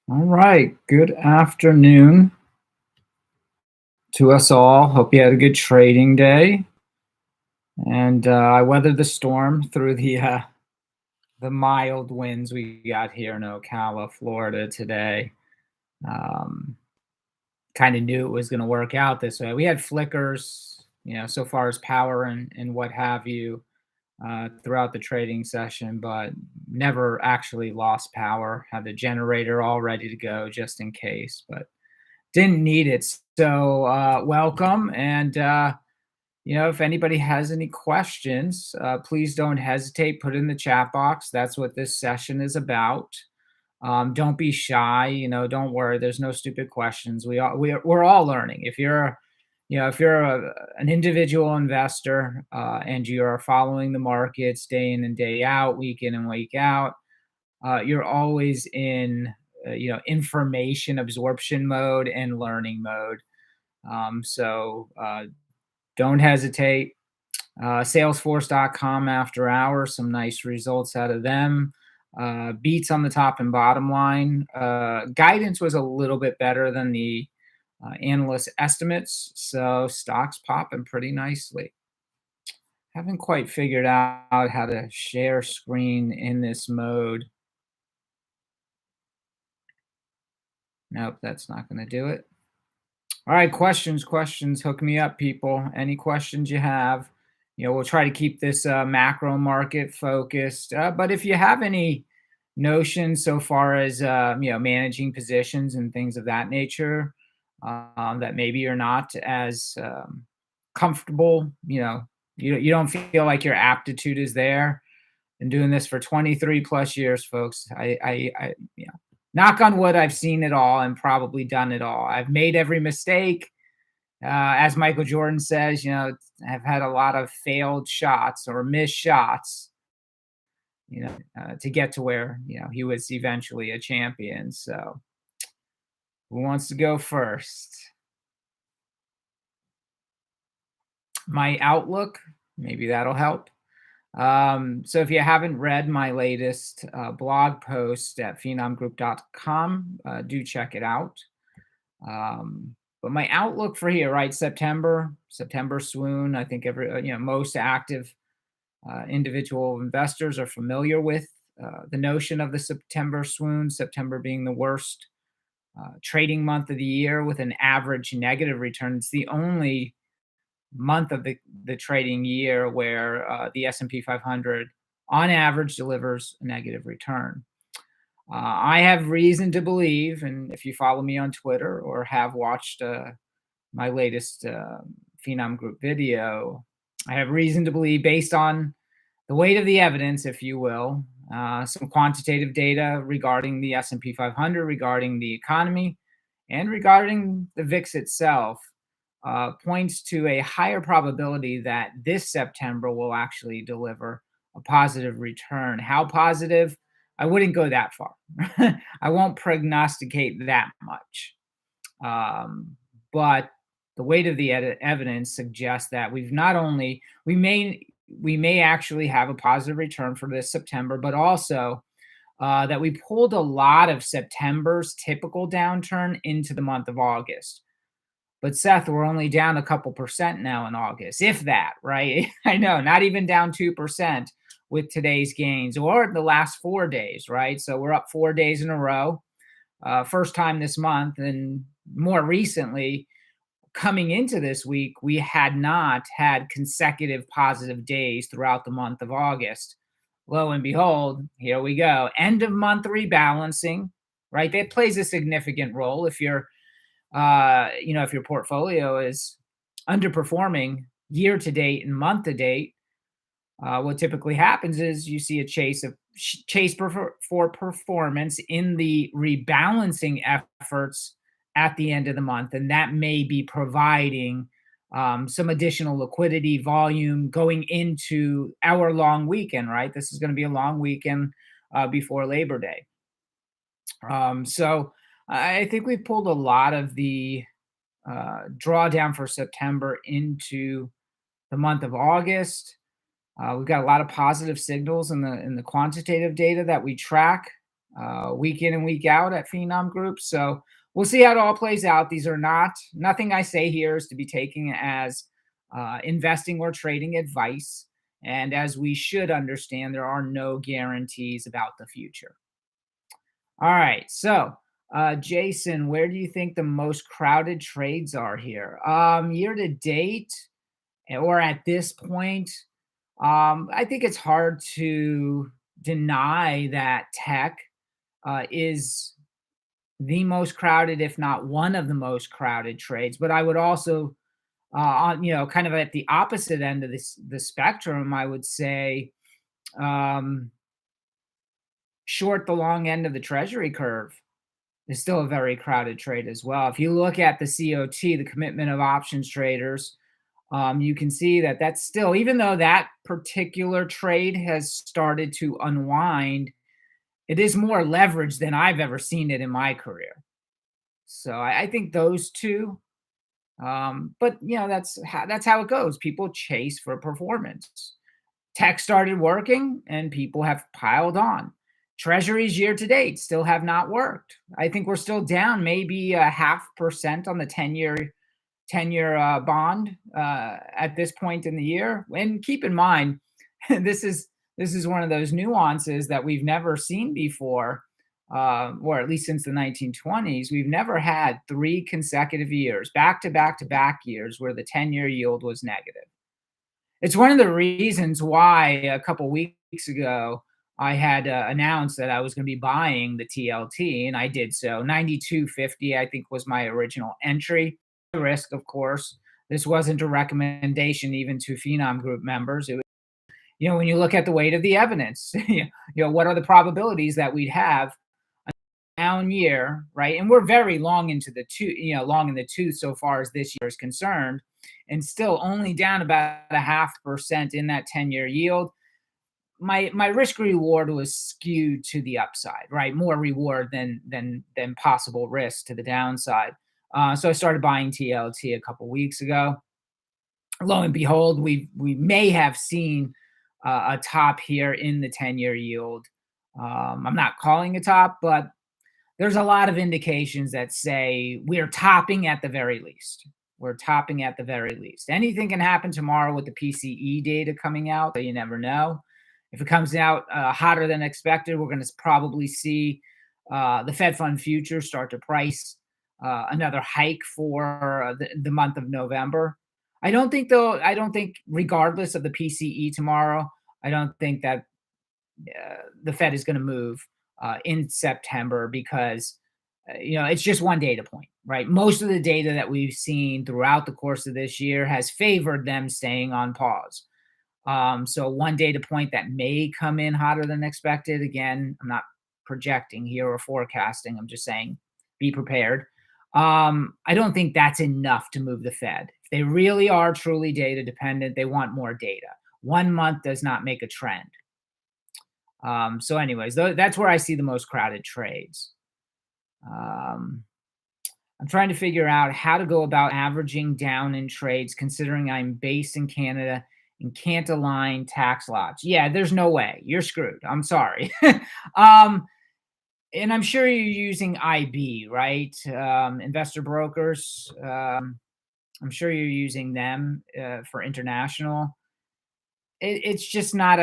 All right. Good afternoon to us all. Hope you had a good trading day. And I weathered the storm through the mild winds we got here in Ocala, Florida today. Um, kind of knew it was going to work out this way. We had flickers, so far as power and what have you throughout the trading session, but never actually lost power. Had the generator all ready to go just in case, but didn't need it. So welcome. And, if anybody has any questions, please don't hesitate. Put in the chat box. That's what this session is about. Don't be shy. Don't worry. There's no stupid questions. We're all learning. If you're an individual investor and you are following the markets day in and day out, week in and week out, you're always in information absorption mode and learning mode. So don't hesitate. Salesforce.com after hours, some nice results out of them. Beats on the top and bottom line. Guidance was a little bit better than the analyst estimates, so stocks popping pretty nicely. Haven't quite figured out how to share screen in this mode. Nope, that's not going to do it. All right, questions. Hook me up, people. Any questions you have? We'll try to keep this macro market focused. But if you have any notions so far as managing positions and things of that nature, that maybe you're not as comfortable, you don't feel like your aptitude is there. Been doing this for 23 plus years, folks. I knock on wood, I've seen it all and probably done it all. I've made every mistake. As Michael Jordan says, I've had a lot of failed shots or missed shots, to get to where, he was eventually a champion. So who wants to go first? My outlook, maybe that'll help. So if you haven't read my latest blog post at finomgroup.com, do check it out. But my outlook for here, right? September swoon. I think most active individual investors are familiar with the notion of the September swoon. September being the worst trading month of the year with an average negative return. It's the only month of the trading year where the S&P 500 on average delivers a negative return. I have reason to believe, and if you follow me on Twitter or have watched my latest Finom Group video, I have reason to believe, based on the weight of the evidence, if you will, some quantitative data regarding the S&P 500, regarding the economy, and regarding the VIX itself, points to a higher probability that this September will actually deliver a positive return. How positive? I wouldn't go that far. I won't prognosticate that much. But the weight of the evidence suggests that we may actually have a positive return for this September, but also that we pulled a lot of September's typical downturn into the month of August. But Seth, we're only down a couple percent now in August, if that, right? I know, not even down 2% with today's gains or the last 4 days, right? So we're up 4 days in a row, first time this month. And more recently, coming into this week, we had not had consecutive positive days throughout the month of August. Lo and behold, here we go. End of month rebalancing, right? That plays a significant role. If if your portfolio is underperforming year to date and month to date, what typically happens is you see a chase for performance in the rebalancing efforts at the end of the month, and that may be providing some additional liquidity volume going into our long weekend. Right, this is going to be a long weekend before Labor Day. So I think we've pulled a lot of the drawdown for September into the month of August. We've got a lot of positive signals in the quantitative data that we track. week in and week out at Finom Group. So we'll see how it all plays out. These are nothing I say here is to be taken as investing or trading advice. And as we should understand, there are no guarantees about the future. All right. So, Jason, where do you think the most crowded trades are here? Year to date, or at this point, I think it's hard to deny that tech is the most crowded, if not one of the most crowded trades. But I would also, kind of at the opposite end of the spectrum, I would say um, short the long end of the treasury curve is still a very crowded trade as well. If you look at the COT, the commitment of options traders, you can see that that's still, even though that particular trade has started to unwind, it is more leverage than I've ever seen it in my career. So I think those two. But that's how it goes. People chase for performance. Tech started working, and people have piled on. Treasuries year to date still have not worked. I think we're still down maybe a 0.5% on the 10-year bond at this point in the year. And keep in mind, this is one of those nuances that we've never seen before, or at least since the 1920s. We've never had 3 consecutive years, back to back to back years, where the 10-year yield was negative. It's one of the reasons why a couple weeks ago I had announced that I was going to be buying the TLT, and I did so. 92.50, I think, was my original entry. Risk, of course. This wasn't a recommendation even to Finom Group members. It was, when you look at the weight of the evidence, what are the probabilities that we'd have a down year, right? And we're very long into the two, long in the tooth so far as this year is concerned, and still only down about a 0.5% in that 10-year yield. My risk reward was skewed to the upside, right? More reward than possible risk to the downside. So I started buying TLT a couple weeks ago. Lo and behold, we may have seen a top here in the 10-year yield. I'm not calling a top, but there's a lot of indications that say we're topping at the very least. We're topping at the very least. Anything can happen tomorrow with the PCE data coming out, so you never know. If it comes out hotter than expected, we're going to probably see the Fed Fund future start to price another hike for the month of November. I don't think, though, regardless of the PCE tomorrow, I don't think that the Fed is going to move in September because, it's just one data point, right? Most of the data that we've seen throughout the course of this year has favored them staying on pause. So one data point that may come in hotter than expected. Again, I'm not projecting here or forecasting. I'm just saying be prepared. I don't think that's enough to move the Fed. If they really are truly data dependent, they want more data. 1 month does not make a trend. So anyways, that's where I see the most crowded trades. I'm trying to figure out how to go about averaging down in trades, considering I'm based in Canada and can't align tax lots. Yeah, there's no way. You're screwed. I'm sorry. And I'm sure you're using IB, right? Investor brokers. I'm sure you're using them for international. It's just not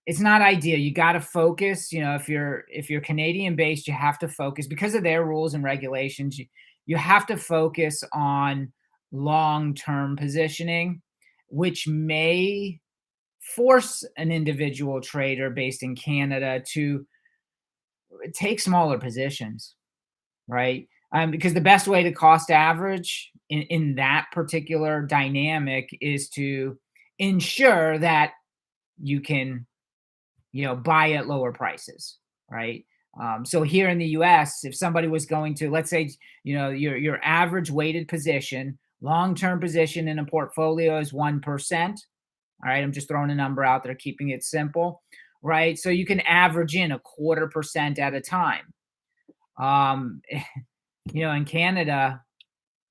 it's not ideal. You got to focus. If you're Canadian based, you have to focus because of their rules and regulations. You have to focus on long-term positioning, which may force an individual trader based in Canada to take smaller positions, right? Because the best way to cost average in that particular dynamic is to ensure that you can, buy at lower prices, right? So here in the U.S., if somebody was going to, let's say, your average weighted position, long-term position in a portfolio is 1%. All right, I'm just throwing a number out there, keeping it simple, right? So you can average in 0.25% at a time. In Canada,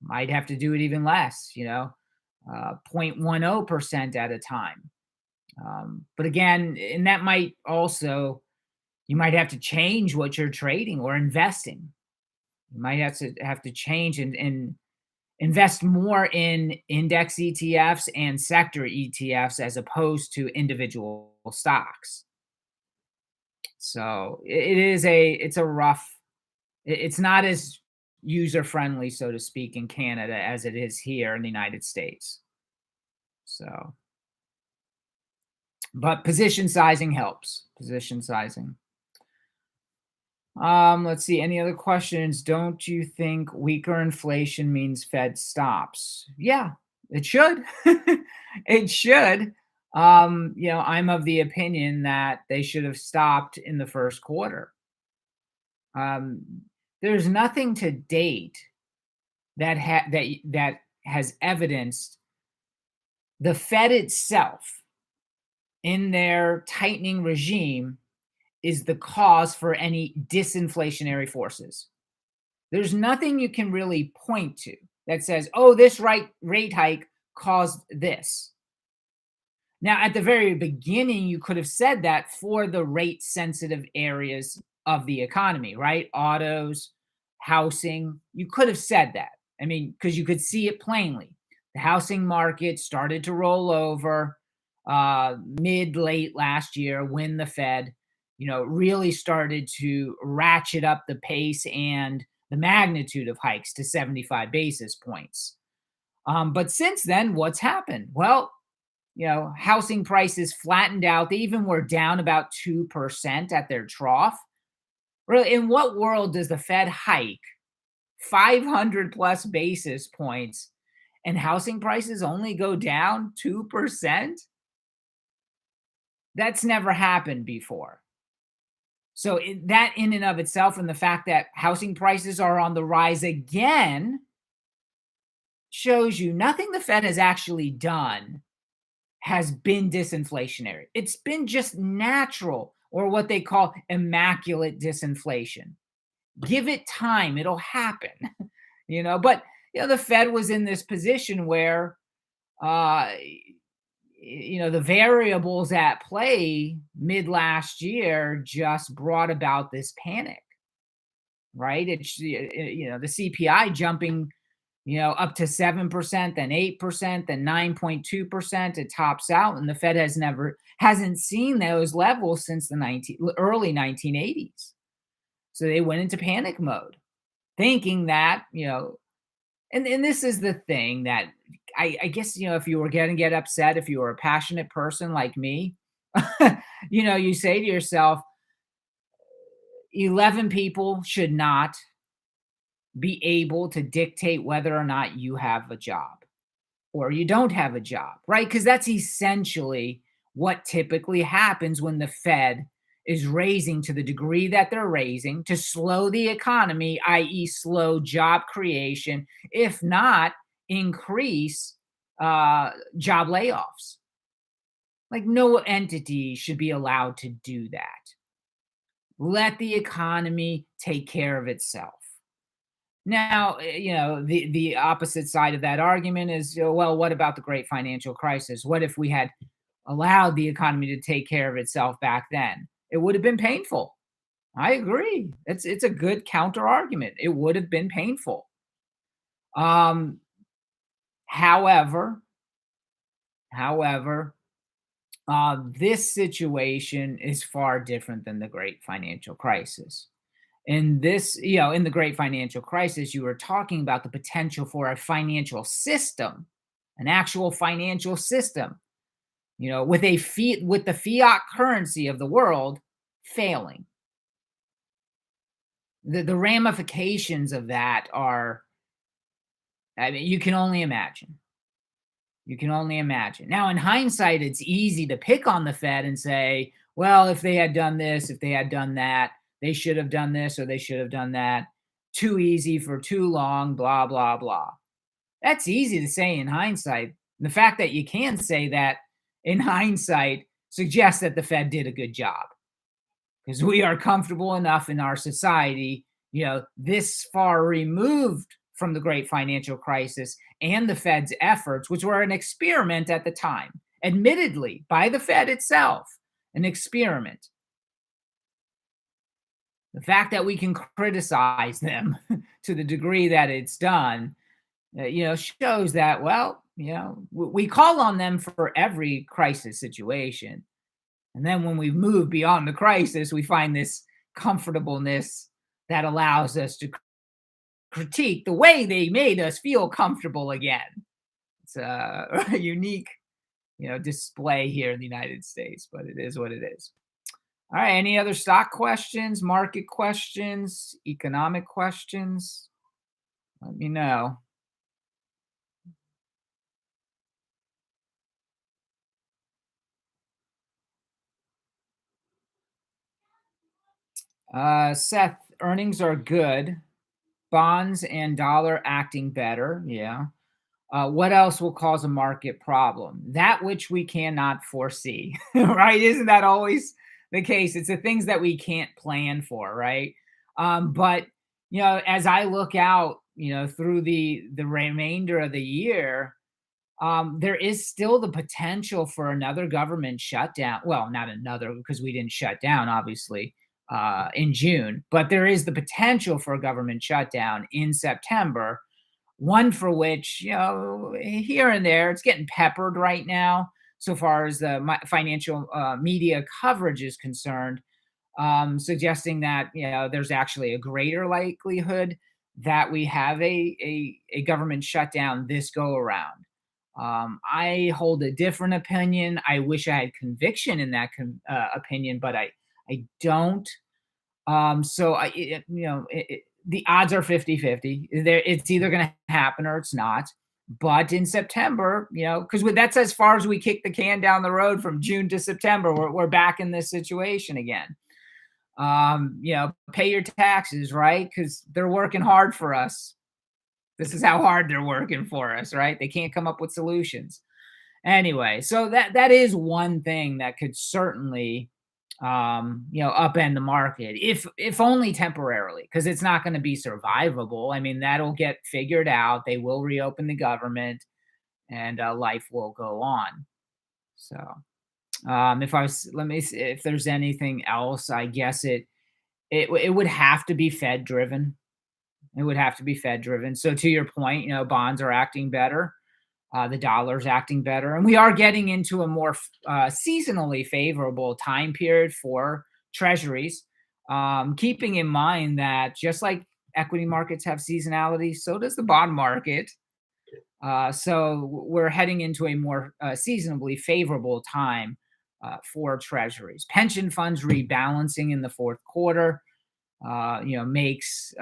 might have to do it even less, 0.10% at a time. But again, and that might also You might have to change what you're trading or investing. You might have to change and invest more in index ETFs and sector ETFs as opposed to individual stocks. So it's a rough. It's not as user friendly, so to speak, in Canada as it is here in the United States. So, but position sizing helps. Position sizing. Let's see. Any other questions? Don't you think weaker inflation means Fed stops? Yeah, it should. It should. I'm of the opinion that they should have stopped in the first quarter. Um, there's nothing to date that has evidenced the Fed itself in their tightening regime is the cause for any disinflationary forces. There's nothing you can really point to that says, oh, this rate hike caused this. Now, at the very beginning, you could have said that for the rate sensitive areas of the economy, right? Autos, housing. You could have said that. I mean, because you could see it plainly. The housing market started to roll over late last year when the Fed, really started to ratchet up the pace and the magnitude of hikes to 75 basis points. But since then, what's happened? Well, housing prices flattened out. They even were down about 2% at their trough. Really, in what world does the Fed hike 500 plus basis points and housing prices only go down 2%? That's never happened before. So that in and of itself, and the fact that housing prices are on the rise again, shows you nothing the Fed has actually done has been disinflationary. It's been just natural, or what they call immaculate disinflation. Give it time, it'll happen. But the Fed was in this position where uh the variables at play mid last year just brought about this panic, right? It's the CPI jumping up to 7%, then 8%, then 9.2%. It tops out, and the Fed hasn't seen those levels since the early 1980s. So they went into panic mode, thinking that and this is the thing that I guess if you were going to get upset, if you were a passionate person like me, you say to yourself, 11 people should not be able to dictate whether or not you have a job or you don't have a job, right? Because that's essentially what typically happens when the Fed is raising to the degree that they're raising to slow the economy, i.e., slow job creation, if not increase job layoffs. Like, no entity should be allowed to do that. Let the economy take care of itself. Now, the opposite side of that argument is, well, what about the great financial crisis? What if we had allowed the economy to take care of itself back then? It would have been painful. I agree. It's a good counter argument. It would have been painful. Um, however, however, this situation is far different than the great financial crisis. In the great financial crisis, you were talking about the potential for a financial system, an actual financial system, with the fiat currency of the world failing. The ramifications of that are, I mean, you can only imagine. You can only imagine. Now, in hindsight, it's easy to pick on the Fed and say, well, if they had done this, if they had done that, they should have done this or they should have done that. Too easy for too long, blah, blah, blah. That's easy to say in hindsight. The fact that you can say that in hindsight suggests that the Fed did a good job, because we are comfortable enough in our society, this far removed from the great financial crisis and the Fed's efforts, which were an experiment at the time, admittedly by the Fed itself, an experiment. The fact that we can criticize them to the degree that it's done, shows that, well, we call on them for every crisis situation. And then when we move beyond the crisis, we find this comfortableness that allows us to critique the way they made us feel comfortable again. It's a unique, display here in the United States, but it is what it is. All right. Any other stock questions, market questions, economic questions? Let me know. Seth, earnings are good. Bonds and dollar acting better. Yeah. What else will cause a market problem? That which we cannot foresee, right? Isn't that always the case? It's the things that we can't plan for, right? But as I look out, through the remainder of the year, there is still the potential for another government shutdown. Well, not another because we didn't shut down, obviously, in June, but there is the potential for a government shutdown in September. One for which, here and there, it's getting peppered right now, so far as the financial media coverage is concerned, suggesting that there's actually a greater likelihood that we have a government shutdown this go around. I hold a different opinion. I wish I had conviction in that opinion, but I don't. So the odds are 50-50. There, it's either going to happen or it's not. But in September, because that's as far as we kick the can down the road from June to September, we're back in this situation again. Pay your taxes, right? Because they're working hard for us. This is how hard they're working for us, right? They can't come up with solutions. Anyway, so that is one thing that could certainly upend the market, if only temporarily, because it's not going to be survivable. I mean, that'll get figured out. They will reopen the government, and life will go on. So, if I was, let me see if there's anything else. I guess it would have to be Fed driven. It would have to be Fed driven. So to your point, bonds are acting better. The dollar's acting better, and we are getting into a more seasonally favorable time period for treasuries. Keeping in mind that just like equity markets have seasonality, so does the bond market. So we're heading into a more seasonably favorable time for treasuries. Pension funds rebalancing in the fourth quarter, makes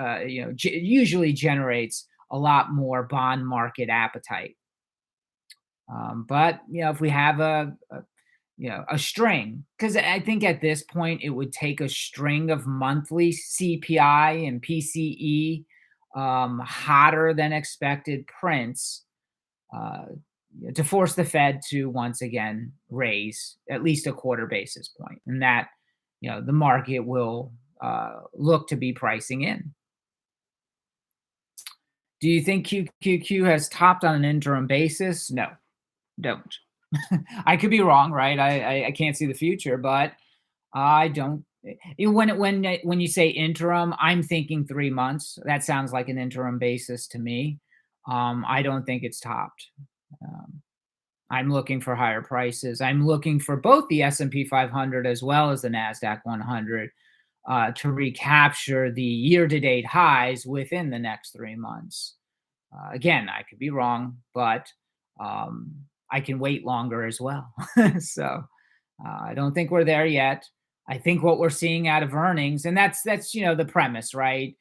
usually generates a lot more bond market appetite. But if we have a string, because I think at this point it would take a string of monthly CPI and PCE, hotter than expected prints, uh, to force the Fed to once again raise at least a quarter basis point, and that the market will look to be pricing in. Do you think QQQ has topped on an interim basis? No, don't. I could be wrong, right? I can't see the future, but I don't. When you say interim, I'm thinking 3 months. That sounds like an interim basis to me. I don't think it's topped. Um, I'm looking for higher prices. I'm looking for both the S&P 500 as well as the Nasdaq 100 to recapture the year-to-date highs within the next 3 months. Again, I could be wrong, but um, I can wait longer as well. So I don't think we're there yet. I think what we're seeing out of earnings, and that's the premise, right?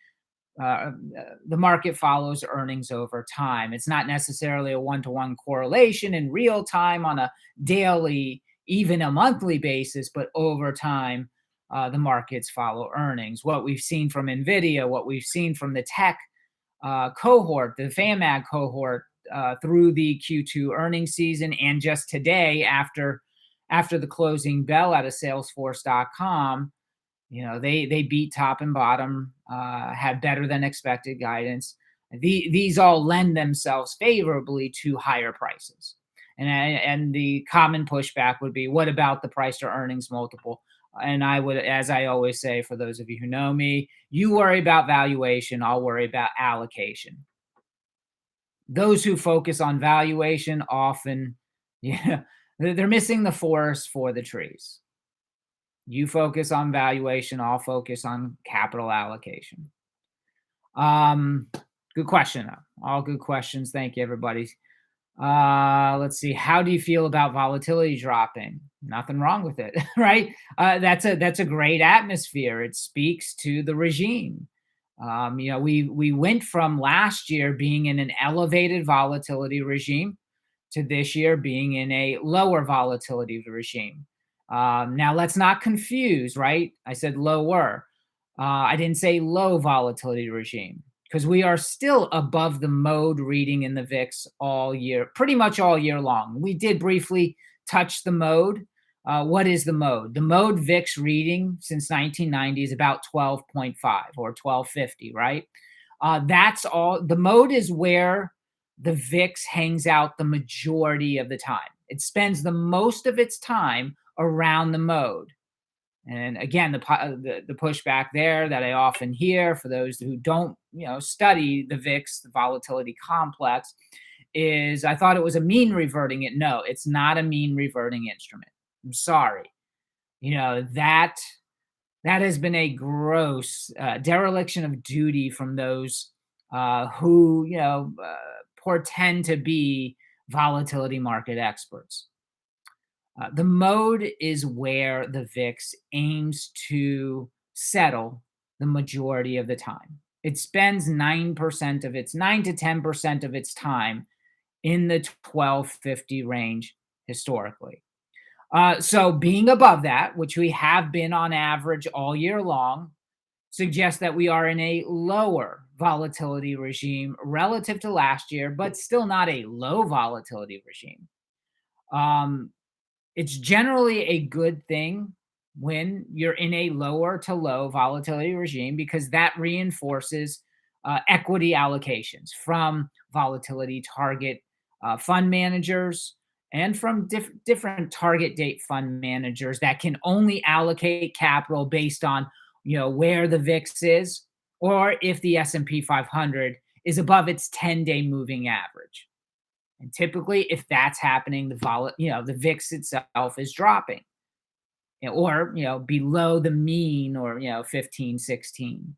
The market follows earnings over time. It's not necessarily a one-to-one correlation in real time on a daily, even a monthly basis, but over time, the markets follow earnings. What we've seen from NVIDIA, what we've seen from the tech cohort, the FAMAG cohort, through the Q2 earnings season, and just today after the closing bell out of Salesforce.com, they beat top and bottom, had better than expected guidance. These all lend themselves favorably to higher prices. And the common pushback would be, what about the price to earnings multiple? And I would, as I always say, for those of you who know me, you worry about valuation, I'll worry about allocation. Those who focus on valuation often, yeah, they're missing the forest for the trees. You focus on valuation, I'll focus on capital allocation. Um, Good question, though. All good questions. Thank you, everybody. Let's see. How do you feel about volatility dropping? Nothing wrong with it, right? That's a great atmosphere. It speaks to the regime. We went from last year being in an elevated volatility regime to this year being in a lower volatility regime. Now, let's not confuse, right? I said lower. I didn't say low volatility regime because we are still above the mode reading in the VIX all year, pretty much all year long. We did briefly touch the mode. What is the mode? The mode VIX reading since 1990 is about 12.5 or 1250, right? That's all. The mode is where the VIX hangs out the majority of the time. It spends the most of its time around the mode. And again, the pushback there that I often hear for those who don't, study the VIX, the volatility complex, is I thought it was a mean reverting it. No, it's not a mean reverting instrument. I'm sorry. That has been a gross dereliction of duty from those who portend to be volatility market experts. The mode is where the VIX aims to settle the majority of the time. It spends 9 to 10% of its time in the 1250 range historically. So being above that, which we have been on average all year long, suggests that we are in a lower volatility regime relative to last year, but still not a low volatility regime. It's generally a good thing when you're in a lower to low volatility regime because that reinforces equity allocations from volatility target fund managers and from different target date fund managers that can only allocate capital based on where the VIX is or if the S&P 500 is above its 10-day moving average. And typically, if that's happening, the VIX itself is dropping, or below the mean, or 15, 16.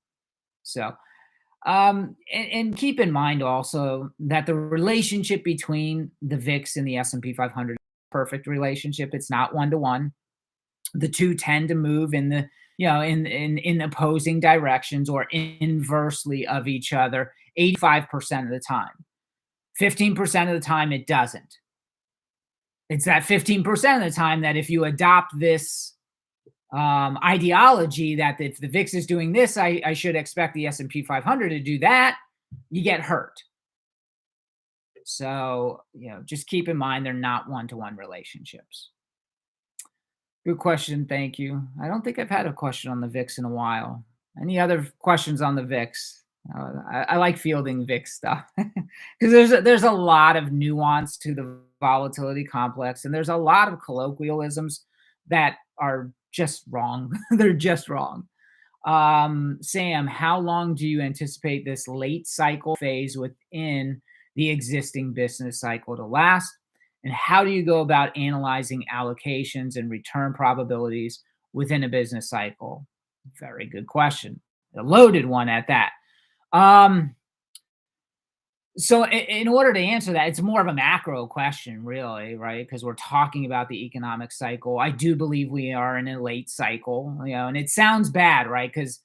So, and keep in mind also that the relationship between the VIX and the S&P 500 is a perfect relationship. It's not 1-to-1. The two tend to move in the in opposing directions or inversely of each other 85% of the time. 15% of the time, it doesn't. It's that 15% of the time that if you adopt this ideology that if the VIX is doing this, I should expect the S&P 500 to do that, you get hurt. So, just keep in mind they're not one-to-one relationships. Good question. Thank you. I don't think I've had a question on the VIX in a while. Any other questions on the VIX? I like fielding VIX stuff because there's a lot of nuance to the volatility complex, and there's a lot of colloquialisms that are just wrong. They're just wrong. Sam, how long do you anticipate this late cycle phase within the existing business cycle to last? And how do you go about analyzing allocations and return probabilities within a business cycle? Very good question. A loaded one at that. So in order to answer that, it's more of a macro question, really, right? Because we're talking about the economic cycle. I do believe we are in a late cycle, and it sounds bad, right? Because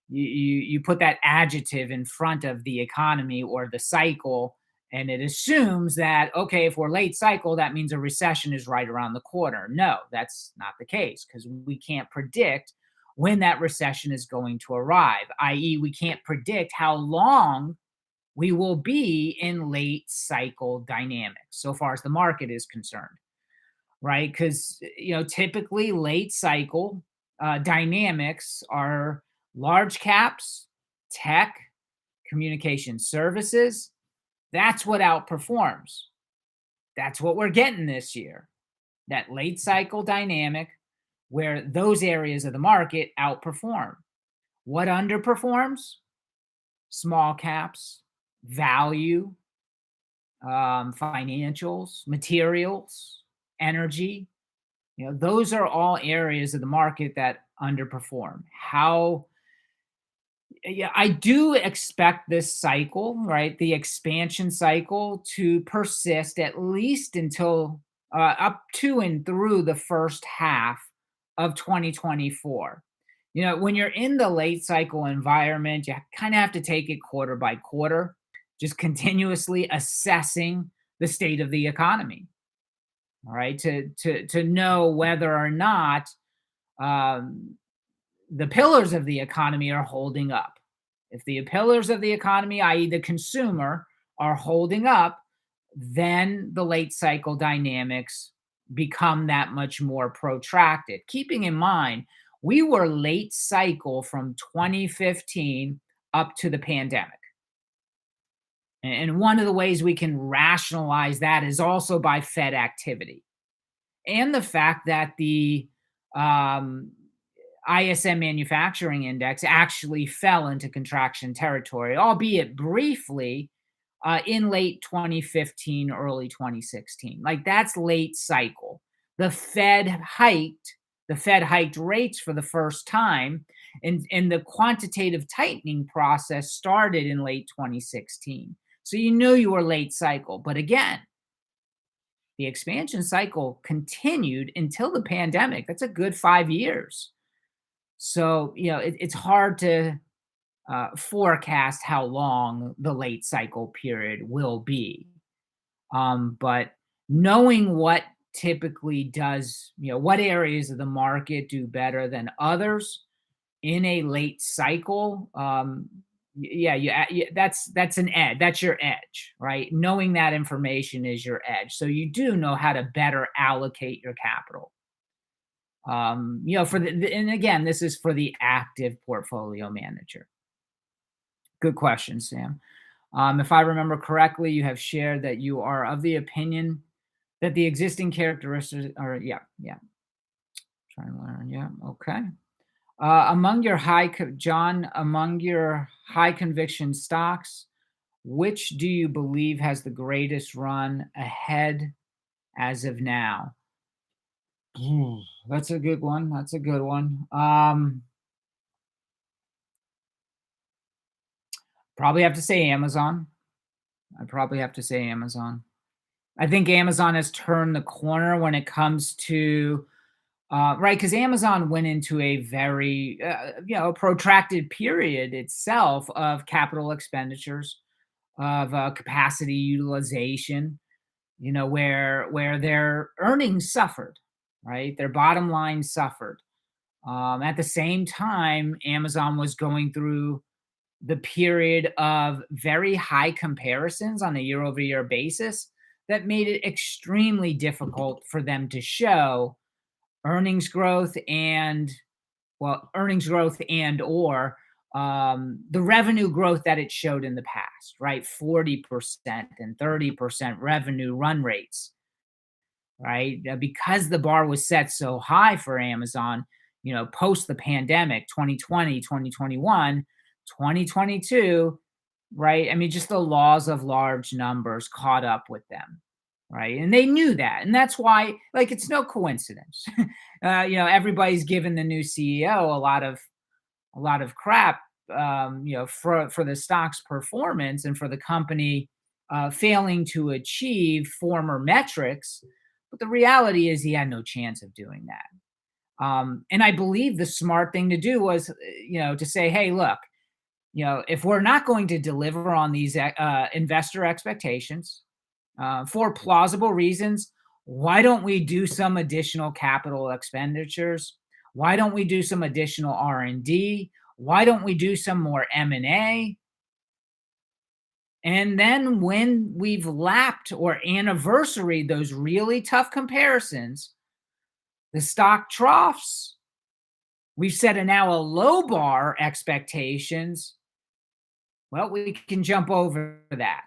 you put that adjective in front of the economy or the cycle, and it assumes that, okay, if we're late cycle, that means a recession is right around the corner. No, that's not the case because we can't predict when that recession is going to arrive, i.e., we can't predict how long we will be in late cycle dynamics so far as the market is concerned, right? Because, typically late cycle dynamics are large caps, tech, communication services. That's what outperforms. That's what we're getting this year. That late cycle dynamic where those areas of the market outperform. What underperforms? Small caps, value, financials, materials, energy. Those are all areas of the market that underperform. How Yeah, I do expect this cycle, right? The expansion cycle to persist at least until up to and through the first half of 2024. When you're in the late cycle environment, you kind of have to take it quarter by quarter, just continuously assessing the state of the economy, all right, to know whether or not um, the pillars of the economy are holding up. If the pillars of the economy, i.e., the consumer, are holding up, then the late cycle dynamics become that much more protracted. Keeping in mind, we were late cycle from 2015 up to the pandemic. And one of the ways we can rationalize that is also by Fed activity and the fact that the um, ISM manufacturing index actually fell into contraction territory, albeit briefly, in late 2015, early 2016. Like that's late cycle. The Fed hiked. The Fed hiked rates for the first time, and the quantitative tightening process started in late 2016. So you knew you were late cycle. But again, the expansion cycle continued until the pandemic. That's a good 5 years. So, it's hard to forecast how long the late cycle period will be. But knowing what typically does, what areas of the market do better than others in a late cycle, that's an edge. That's your edge, right? Knowing that information is your edge. So you do know how to better allocate your capital. And again, this is for the active portfolio manager. Good question, Sam. If I remember correctly, you have shared that you are of the opinion that the existing characteristics are, yeah. Trying to learn, yeah, okay. John, among your high conviction stocks, which do you believe has the greatest run ahead as of now? That's a good one. That's a good one. Probably have to say Amazon. I probably have to say Amazon. I think Amazon has turned the corner when it comes to right, because Amazon went into a very protracted period itself of capital expenditures, of capacity utilization. Where their earnings suffered, right? Their bottom line suffered. At the same time, Amazon was going through the period of very high comparisons on a year over year basis that made it extremely difficult for them to show earnings growth and earnings growth and or the revenue growth that it showed in the past, right? 40% and 30% revenue run rates, right? Because the bar was set so high for Amazon, post the pandemic, 2020, 2021, 2022, right? I mean, just the laws of large numbers caught up with them, right? And they knew that. And that's why, like, it's no coincidence. Everybody's given the new CEO a lot of crap, for the stock's performance and for the company failing to achieve former metrics. But the reality is he had no chance of doing that. And I believe the smart thing to do was, to say, hey, look, if we're not going to deliver on these investor expectations for plausible reasons, why don't we do some additional capital expenditures? Why don't we do some additional R&D? Why don't we do some more M&A? And then when we've lapped or anniversaried those really tough comparisons, the stock troughs, we've set now a low bar expectations. Well, we can jump over that.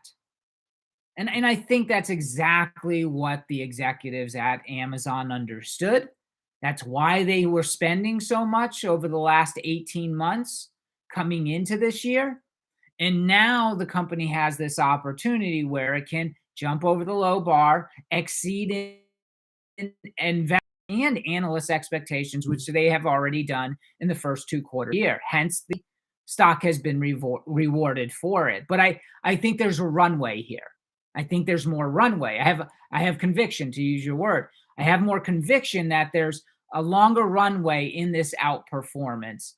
And I think that's exactly what the executives at Amazon understood. That's why they were spending so much over the last 18 months coming into this year. And now the company has this opportunity where it can jump over the low bar, exceed and analyst expectations, which they have already done in the first 2 quarters of the year. Hence, the stock has been rewarded for it. But I think there's a runway here. I think there's more runway. I have conviction, to use your word. I have more conviction that there's a longer runway in this outperformance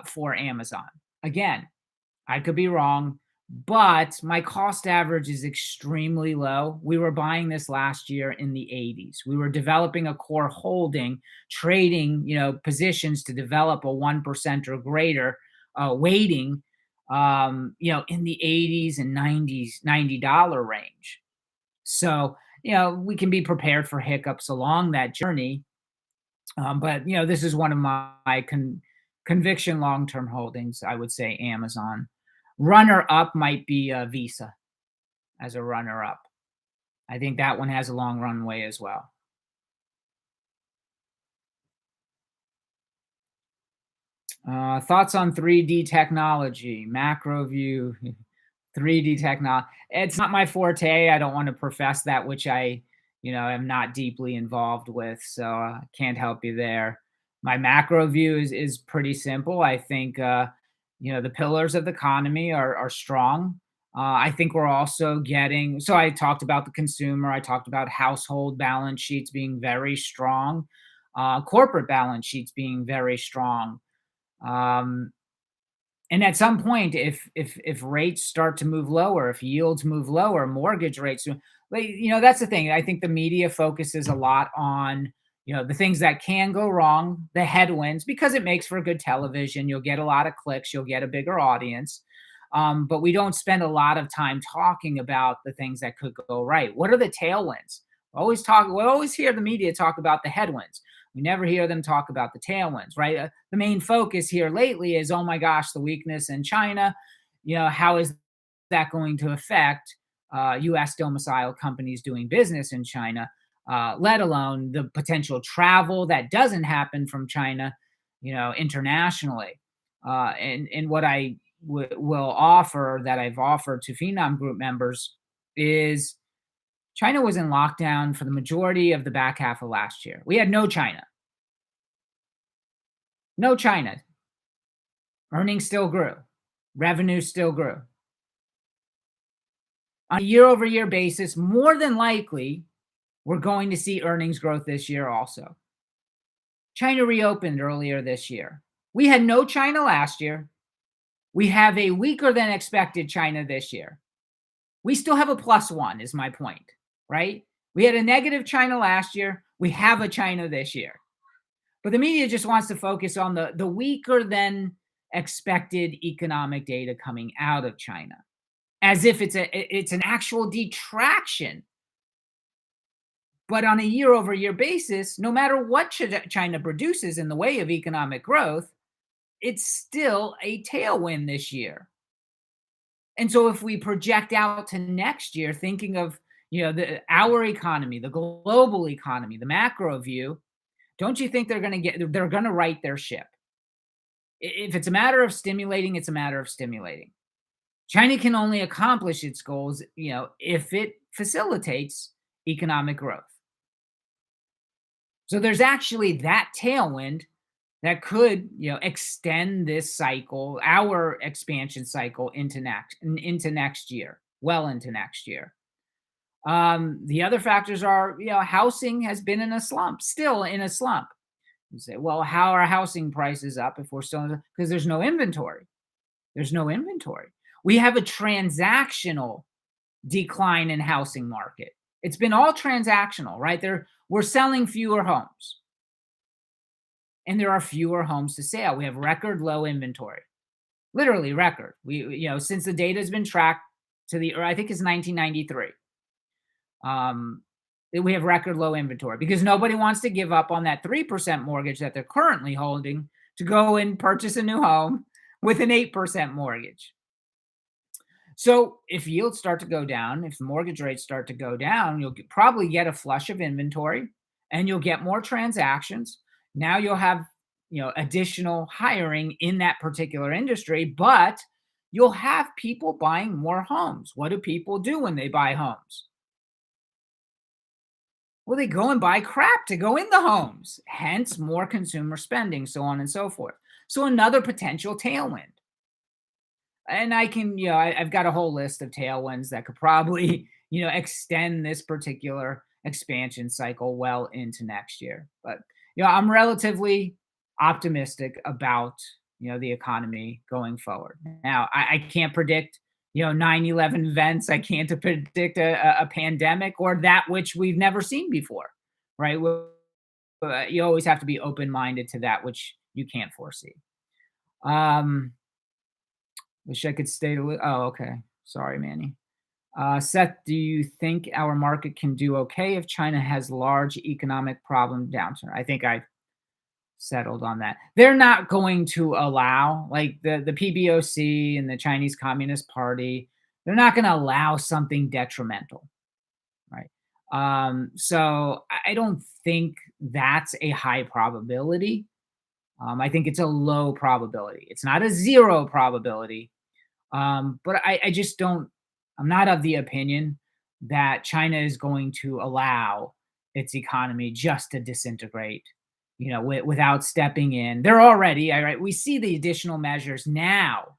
for Amazon. Again, I could be wrong, but my cost average is extremely low. We were buying this last year in the 80s. We were developing a core holding, trading, positions to develop a 1% or greater weighting, in the 80s and 90s, $90 range. So, we can be prepared for hiccups along that journey. But this is one of my conviction long-term holdings. I would say Amazon. Runner up might be Visa as a runner up. I think that one has a long runway as well. Thoughts on 3D technology, macro view, 3D technology. It's not my forte. I don't want to profess that which I, am not deeply involved with. So I can't help you there. My macro view is pretty simple. I think the pillars of the economy are strong. I think we're also getting. So I talked about the consumer. I talked about household balance sheets being very strong, corporate balance sheets being very strong. Um, and at some point, if rates start to move lower, if yields move lower, mortgage rates, that's the thing. I think the media focuses a lot on the things that can go wrong, the headwinds, because it makes for good television. You'll get a lot of clicks, you'll get a bigger audience. But we don't spend a lot of time talking about the things that could go right. What are the tailwinds? We always hear the media talk about the headwinds. We never hear them talk about the tailwinds, right? The main focus here lately is, oh my gosh, the weakness in China. How is that going to affect U.S. domiciled companies doing business in China? Let alone the potential travel that doesn't happen from China, internationally. And what I will offer, that I've offered to Finom Group members, is China was in lockdown for the majority of the back half of last year. We had no China. No China. Earnings still grew. Revenue still grew. On a year-over-year basis, more than likely, we're going to see earnings growth this year also. China reopened earlier this year. We had no China last year. We have a weaker than expected China this year. We still have a +1, is my point, right? We had a negative China last year. We have a China this year. But the media just wants to focus on the weaker than expected economic data coming out of China, as if it's an actual detraction. But on a year-over-year basis, no matter what China produces in the way of economic growth, it's still a tailwind this year. And so if we project out to next year, thinking of our economy, the global economy, the macro view, don't you think they're going to right their ship? If it's a matter of stimulating, it's a matter of stimulating. China can only accomplish its goals, if it facilitates economic growth. So there's actually that tailwind that could, extend this cycle, our expansion cycle into next year, well into next year. The other factors are, housing has been in a slump, still in a slump. You say, well, how are housing prices up if we're still because there's no inventory. There's no inventory. We have a transactional decline in housing market. It's been all transactional, right? We're selling fewer homes. And there are fewer homes to sell. We have record low inventory. Literally record. We, since the data has been tracked I think it's 1993. We have record low inventory because nobody wants to give up on that 3% mortgage that they're currently holding to go and purchase a new home with an 8% mortgage. So if yields start to go down, if mortgage rates start to go down, you'll probably get a flush of inventory. and you'll get more transactions. Now you'll have, additional hiring in that particular industry, but you'll have people buying more homes. What do people do when they buy homes? Well, they go and buy crap to go in the homes, hence more consumer spending, so on and so forth. So another potential tailwind. And I can, I've got a whole list of tailwinds that could probably, extend this particular expansion cycle well into next year. But, I'm relatively optimistic about, the economy going forward. Now, I can't predict, 9/11 events. I can't predict a pandemic or that which we've never seen before, right? You always have to be open minded to that which you can't foresee. Um, Wish I could stay to oh, okay. Sorry, Manny. Seth, do you think our market can do okay if China has large economic problem downturn? I think I settled on that. They're not going to allow, like the PBOC and the Chinese Communist Party, they're not going to allow something detrimental, right? So I don't think that's a high probability. I think it's a low probability. It's not a zero probability, but I just don't, I'm not of the opinion that China is going to allow its economy just to disintegrate, without stepping in. They're already, all right, we see the additional measures now,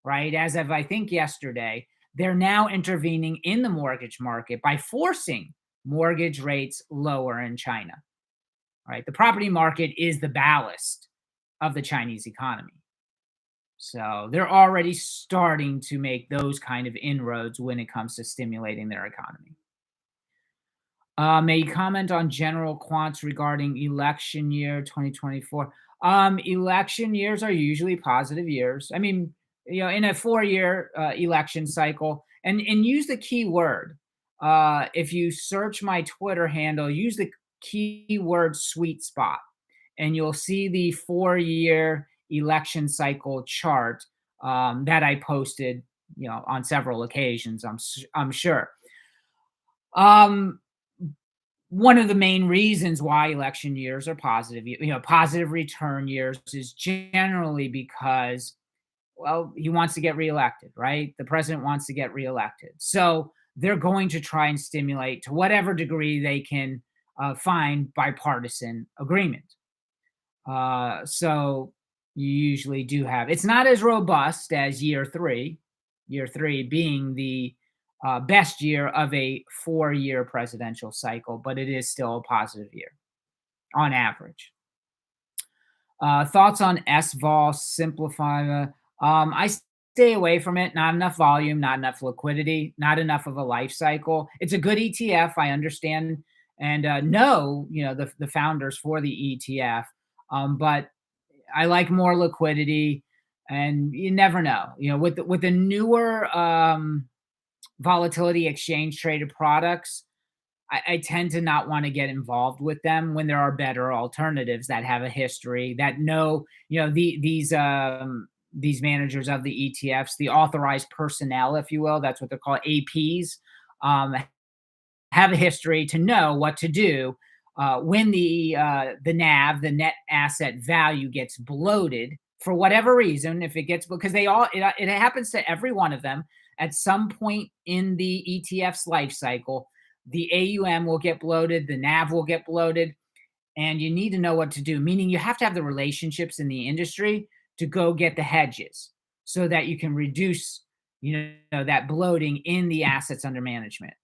right? As of, I think, yesterday, they're now intervening in the mortgage market by forcing mortgage rates lower in China, right? The property market is the ballast of the Chinese economy. So they're already starting to make those kind of inroads when it comes to stimulating their economy. May you comment on general quants regarding election year 2024? Election years are usually positive years. I mean, in a 4-year election cycle, and use the keyword. If you search my Twitter handle, use the keyword sweet spot, and you'll see the 4-year election cycle chart that I posted, on several occasions. I'm sure. One of the main reasons why election years are positive, positive return years, is generally because, well, he wants to get reelected, right? The president wants to get reelected. So they're going to try and stimulate to whatever degree they can find bipartisan agreement. So you usually do have, it's not as robust as year three being the best year of a 4-year presidential cycle, but it is still a positive year on average. Thoughts on SVOL simplify? I stay away from it. Not enough volume, not enough liquidity, not enough of a life cycle. It's a good ETF, I understand, and know, the founders for the ETF, but I like more liquidity, and you never know. With the newer volatility exchange traded products, I tend to not want to get involved with them when there are better alternatives that have a history, that know, these managers of the ETFs, the authorized personnel, if you will, that's what they're called, APs, have a history to know what to do when the NAV, the net asset value, gets bloated for whatever reason. If it gets, because it happens to every one of them at some point in the ETF's life cycle. The AUM will get bloated, the NAV will get bloated, and you need to know what to do. Meaning you have to have the relationships in the industry to go get the hedges so that you can reduce, that bloating in the assets under management.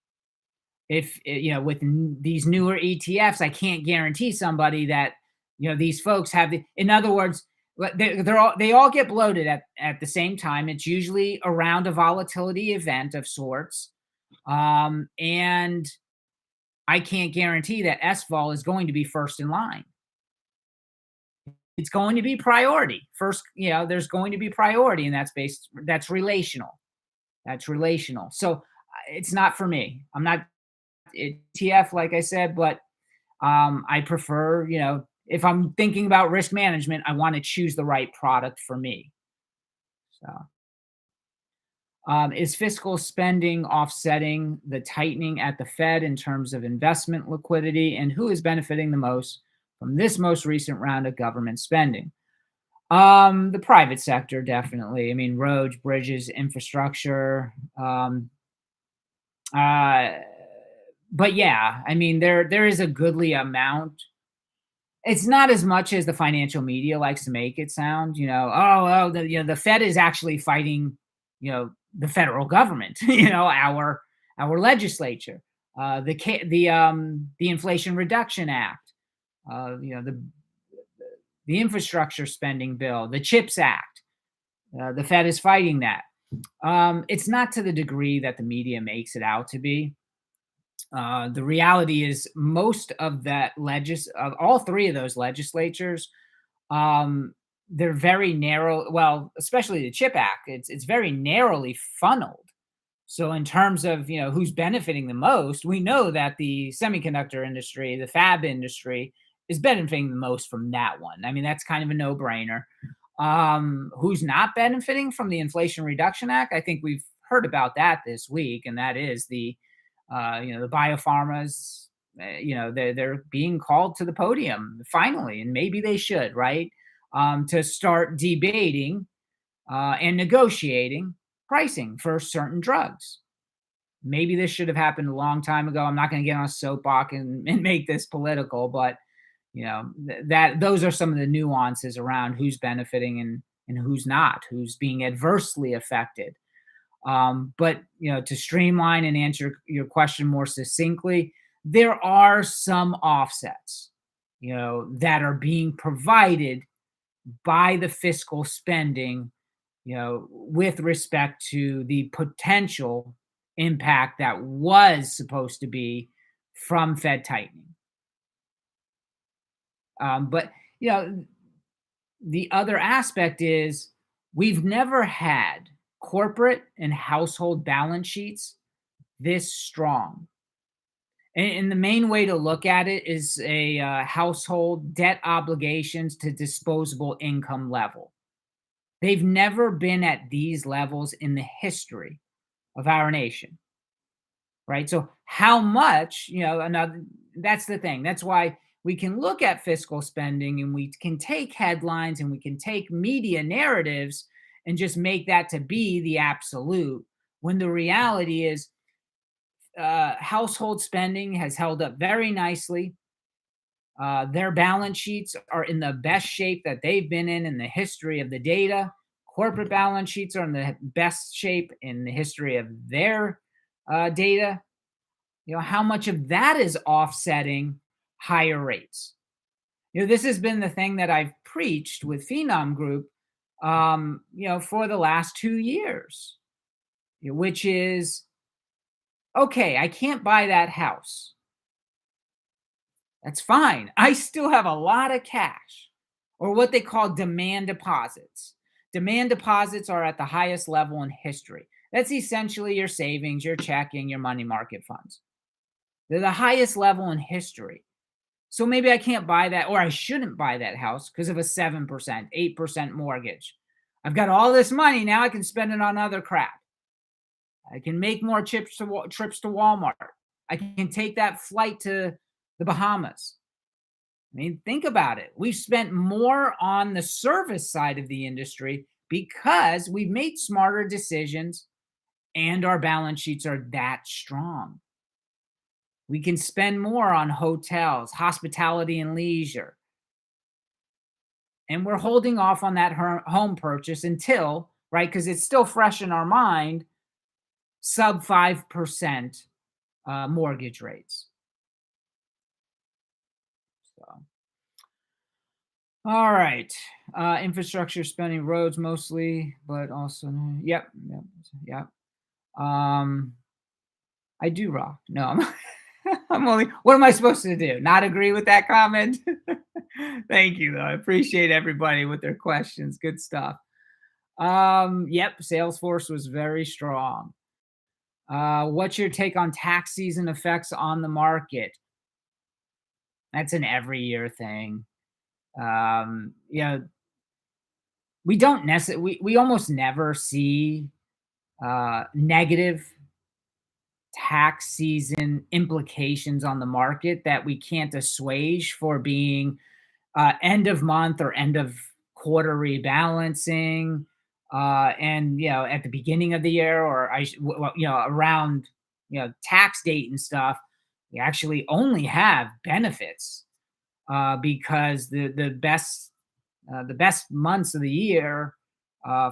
If with these newer ETFs, I can't guarantee somebody that these folks have in other words, they all get bloated at the same time. It's usually around a volatility event of sorts, and I can't guarantee that SVOL is going to be first in line. It's going to be priority first. There's going to be priority, and that's relational. That's relational. So it's not for me. I'm not ETF, like I said, but I prefer, if I'm thinking about risk management, I want to choose the right product for me. So, Is fiscal spending offsetting the tightening at the Fed in terms of investment liquidity? And who is benefiting the most from this most recent round of government spending? The private sector, definitely. I mean, roads, bridges, infrastructure. Uh, but yeah, I mean, there is a goodly amount. It's not as much as the financial media likes to make it sound, the Fed is actually fighting, the federal government, our legislature, the Inflation Reduction Act, the infrastructure spending bill, the CHIPS Act. The Fed is fighting that. It's not to the degree that the media makes it out to be. The reality is, most of of all three of those legislatures, um, they're very narrow. Well, especially the Chip Act, it's very narrowly funneled. So in terms of who's benefiting the most, we know that the semiconductor industry, the fab industry, is benefiting the most from that one. I mean, that's kind of a no brainer. Who's not benefiting from the Inflation Reduction Act? I think we've heard about that this week, and that is the biopharmas. They're being called to the podium finally, and maybe they should, right? To start debating and negotiating pricing for certain drugs. Maybe this should have happened a long time ago. I'm not going to get on a soapbox and make this political, but that those are some of the nuances around who's benefiting and who's not, who's being adversely affected. But to streamline and answer your question more succinctly, there are some offsets, that are being provided by the fiscal spending, with respect to the potential impact that was supposed to be from Fed tightening. But the other aspect is, we've never had corporate and household balance sheets this strong. And the main way to look at it is a household debt obligations to disposable income level. They've never been at these levels in the history of our nation, right? So how much, that's the thing. That's why we can look at fiscal spending and we can take headlines and we can take media narratives and just make that to be the absolute, when the reality is, household spending has held up very nicely. Their balance sheets are in the best shape that they've been in the history of the data. Corporate balance sheets are in the best shape in the history of their data. How much of that is offsetting higher rates? This has been the thing that I've preached with Finom Group, for the last 2 years, which is, okay, I can't buy that house. That's fine. I still have a lot of cash, or what they call demand deposits. Demand deposits are at the highest level in history. That's essentially your savings, your checking, your money market funds. They're the highest level in history. So maybe I can't buy that, or I shouldn't buy that house because of a 7%, 8% mortgage. I've got all this money now, I can spend it on other crap. I can make more trips to Walmart. I can take that flight to the Bahamas. I mean, think about it. We've spent more on the service side of the industry because we've made smarter decisions and our balance sheets are that strong. We can spend more on hotels, hospitality, and leisure. And we're holding off on that home purchase until, right, because it's still fresh in our mind, sub 5% mortgage rates. So, all right. Infrastructure spending, roads mostly, but also, yep. I do rock. No, I'm only, what am I supposed to do? Not agree with that comment? Thank you, though. I appreciate everybody with their questions. Good stuff. Yep, Salesforce was very strong. What's your take on tax season effects on the market? That's an every year thing. We don't necessarily, we almost never see negative tax season implications on the market that we can't assuage for being end of month or end of quarter rebalancing, and at the beginning of the year, or around tax date and stuff, we actually only have benefits, because the best months of the year,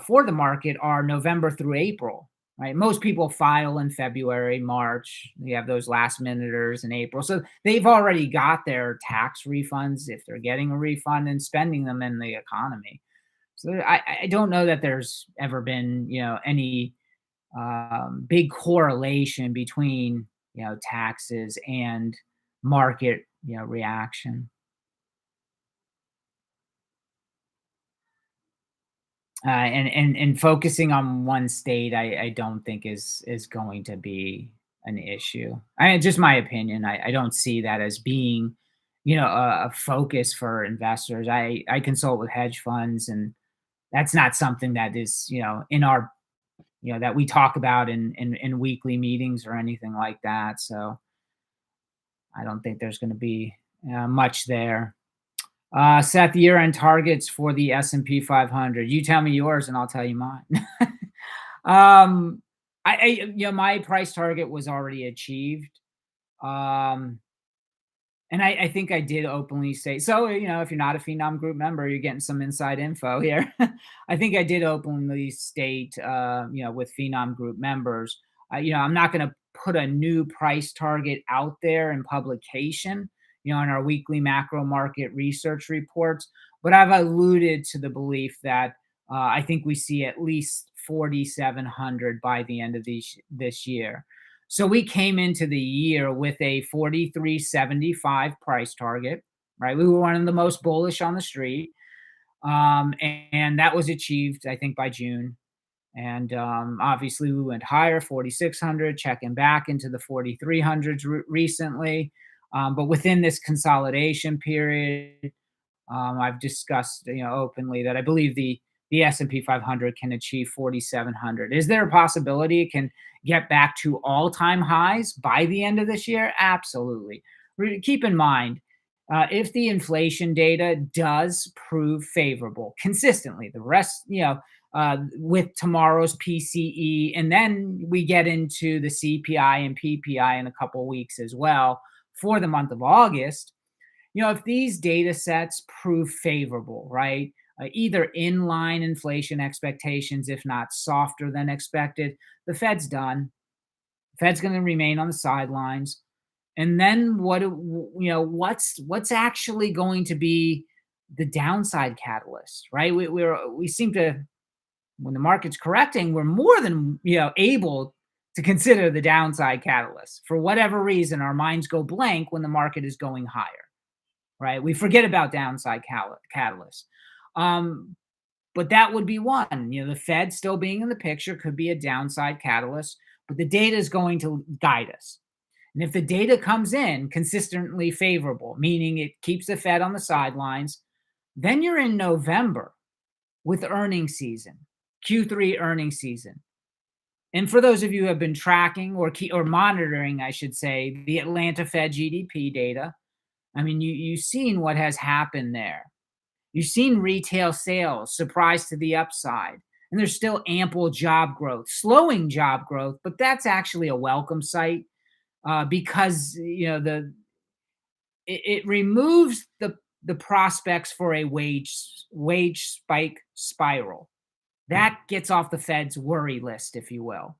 for the market are November through April, right? Most people file in February, March. You have those last minuters in April. So they've already got their tax refunds, if they're getting a refund, and spending them in the economy. So I don't know that there's ever been, any big correlation between, taxes and market, reaction. And focusing on one state, I don't think is going to be an issue. Just my opinion. I don't see that as being, a focus for investors. I consult with hedge funds, and that's not something that is, in our, that we talk about in weekly meetings or anything like that. So I don't think there's going to be much there. Set year-end targets for the S&P 500. You tell me yours, and I'll tell you mine. um, my price target was already achieved. Um, and I think I did openly say so. If you're not a Finom Group member, you're getting some inside info here. I think I did openly state, with Finom Group members, I'm not going to put a new price target out there in publication, in our weekly macro market research reports. But I've alluded to the belief that I think we see at least 4,700 by the end of this year. So we came into the year with a 43.75 price target, right? We were one of the most bullish on the street. And that was achieved, I think, by June. And obviously, we went higher, 4,600, checking back into the 4,300s recently. But within this consolidation period, I've discussed, openly, that I believe the S&P 500 can achieve 4,700. Is there a possibility it can get back to all-time highs by the end of this year? Absolutely. Keep in mind, if the inflation data does prove favorable consistently, the rest, with tomorrow's PCE, and then we get into the CPI and PPI in a couple of weeks as well for the month of August. If these data sets prove favorable, right, either inline inflation expectations, if not softer than expected, the Fed's done. The Fed's going to remain on the sidelines. And then what's actually going to be the downside catalyst, right? We seem to, when the market's correcting, we're more than able to consider the downside catalyst. For whatever reason, our minds go blank when the market is going higher, right? We forget about downside catalysts. But that would be one. The Fed still being in the picture could be a downside catalyst, but the data is going to guide us. And if the data comes in consistently favorable, meaning it keeps the Fed on the sidelines, then you're in November with earnings season, Q3 earnings season. And for those of you who have been tracking or monitoring, I should say, the Atlanta Fed GDP data, I mean, you've seen what has happened there. You've seen retail sales surprise to the upside, and there's still ample job growth, slowing job growth, but that's actually a welcome sight, because it removes the prospects for a wage spike spiral. That gets off the Fed's worry list, if you will.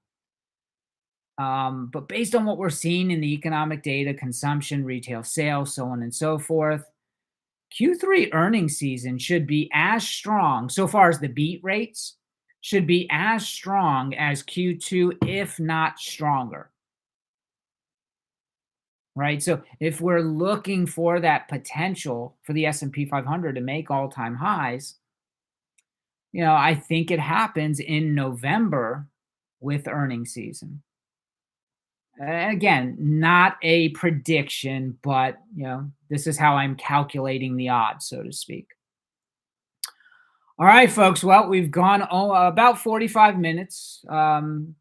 But based on what we're seeing in the economic data, consumption, retail sales, so on and so forth, Q3 earnings season should be as strong, so far as the beat rates, should be as strong as Q2, if not stronger. Right? So if we're looking for that potential for the S&P 500 to make all-time highs, I think it happens in November with earnings season. Again, not a prediction, but this is how I'm calculating the odds, so to speak. All right, folks. Well, we've gone about 45 minutes.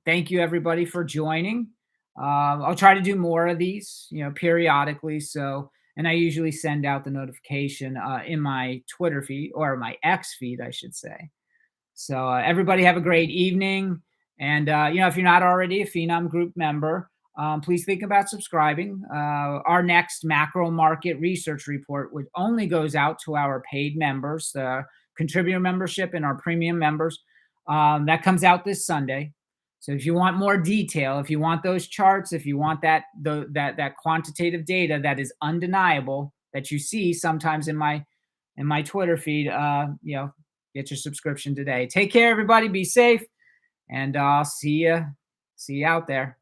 Thank you, everybody, for joining. I'll try to do more of these, periodically. So, and I usually send out the notification in my Twitter feed or my X feed, I should say. So everybody have a great evening. And if you're not already a Finom Group member, please think about subscribing. Our next macro market research report, which only goes out to our paid members, the contributor membership and our premium members, that comes out this Sunday. So if you want more detail, if you want those charts, if you want that quantitative data that is undeniable that you see sometimes in my Twitter feed, get your subscription today. Take care, everybody. Be safe, and I'll see you out there.